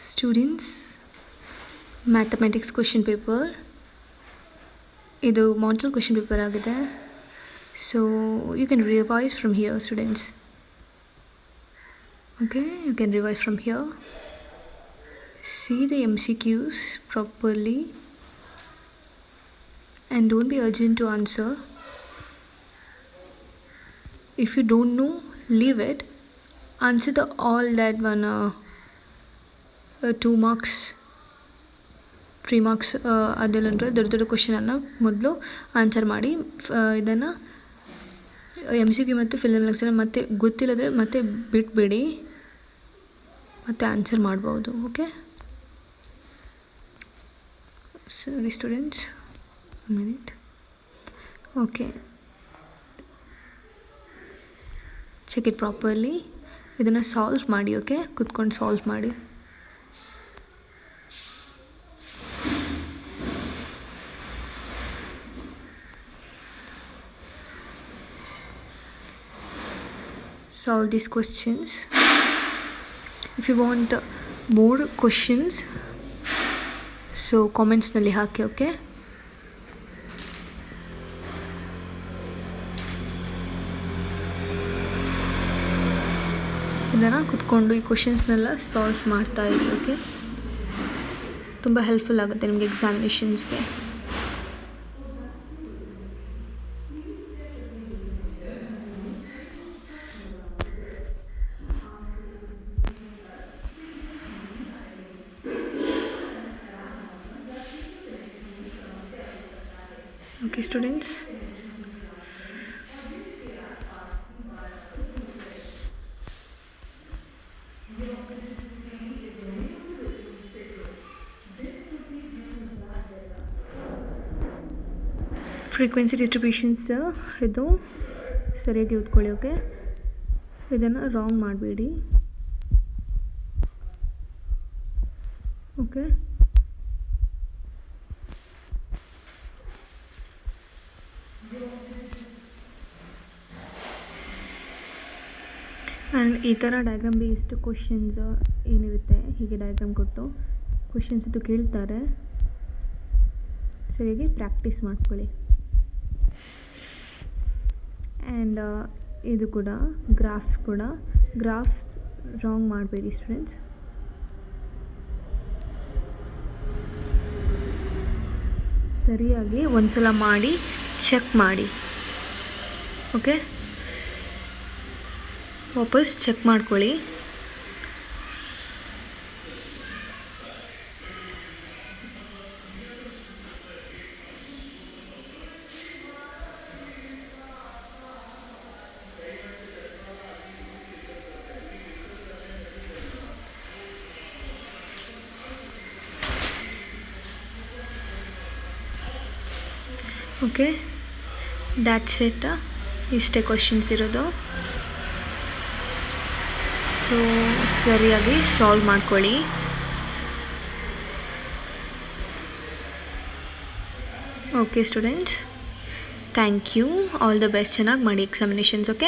Students, mathematics question paper ಇದು model question paper ಆಗಿದೆ. So you can revise from here students. Okay, you can revise from here. See the MCQs properly and don't be urgent to answer. If you don't know, leave it. Answer the all that one 2 marks 3 marks ಅದೆಲ್ಲ ದೊಡ್ಡ ಕ್ವಶನನ್ನು ಮೊದಲು answer ಮಾಡಿ. ಇದನ್ನು MCQ ಮತ್ತು fill in blanks ಮತ್ತೆ ಗೊತ್ತಿಲ್ಲದ್ರೆ ಮತ್ತೆ ಬಿಟ್ಬಿಡಿ, ಮತ್ತೆ ಆನ್ಸರ್ ಮಾಡ್ಬೋದು. ಓಕೆ, ಸರಿ students, 1 minute. Okay, check it properly. ಇದನ್ನು ಸಾಲ್ವ್ ಮಾಡಿ. ಓಕೆ, ಕುತ್ಕೊಂಡು ಸಾಲ್ವ್ ಮಾಡಿ. Solve these questions. If you want more questions, so comments nalli haki. Okay, ಇದನ್ನು ಕುತ್ಕೊಂಡು ಈ ಕ್ವಶನ್ಸ್ನೆಲ್ಲ ಸಾಲ್ವ್ ಮಾಡ್ತಾ ಇರಿ. ಓಕೆ, ತುಂಬ ಹೆಲ್ಪ್ಫುಲ್ ಆಗುತ್ತೆ ನಿಮಗೆ ಎಕ್ಸಾಮಿನೇಷನ್ಸ್ಗೆ. Okay students, ಫ್ರೀಕ್ವೆನ್ಸಿ ಡಿಸ್ಟ್ರಿಬ್ಯೂಷನ್ಸ್ ಇದು ಸರಿಯಾಗಿ ಓದ್ಕೊಳ್ಳಿ. ಓಕೆ, ಇದನ್ನು ರಾಂಗ್ ಮಾಡಬೇಡಿ. ಓಕೆ, ಆ್ಯಂಡ್ ಈ ಥರ ಡಯಾಗ್ರಾಮ್ ಬೇಸ್ಡ್ ಕ್ವಶನ್ಸ್ ಏನಿರುತ್ತೆ, ಹೀಗೆ ಡಯಾಗ್ರಾಮ್ ಕೊಟ್ಟು ಕ್ವಶನ್ಸ್ ಇದು ಕೇಳ್ತಾರೆ, ಸರಿಯಾಗಿ ಪ್ರಾಕ್ಟೀಸ್ ಮಾಡ್ಕೊಳ್ಳಿ. ಆ್ಯಂಡ್ ಇದು ಕೂಡ ಗ್ರಾಫ್ಸ್ ರಾಂಗ್ ಮಾಡಬೇಡಿ ಸ್ಟೂಡೆಂಟ್ಸ್. ಸರಿಯಾಗಿ ಒಂದ್ಸಲ ಮಾಡಿ ಚೆಕ್ ಮಾಡಿ. ಓಕೆ, ವಾಪಸ್ ಚೆಕ್ ಮಾಡ್ಕೊಳ್ಳಿ. Okay, that's it. ಇಷ್ಟೇ ಕ್ವಶನ್ಸ್ ಇರೋದು. ಸೊ ಸರಿಯಾಗಿ ಸಾಲ್ವ್ ಮಾಡ್ಕೊಳ್ಳಿ. Okay students, thank you, all the best. ಚೆನ್ನಾಗಿ ಮಾಡಿ ಎಕ್ಸಾಮಿನೇಷನ್ಸ್. ಓಕೆ.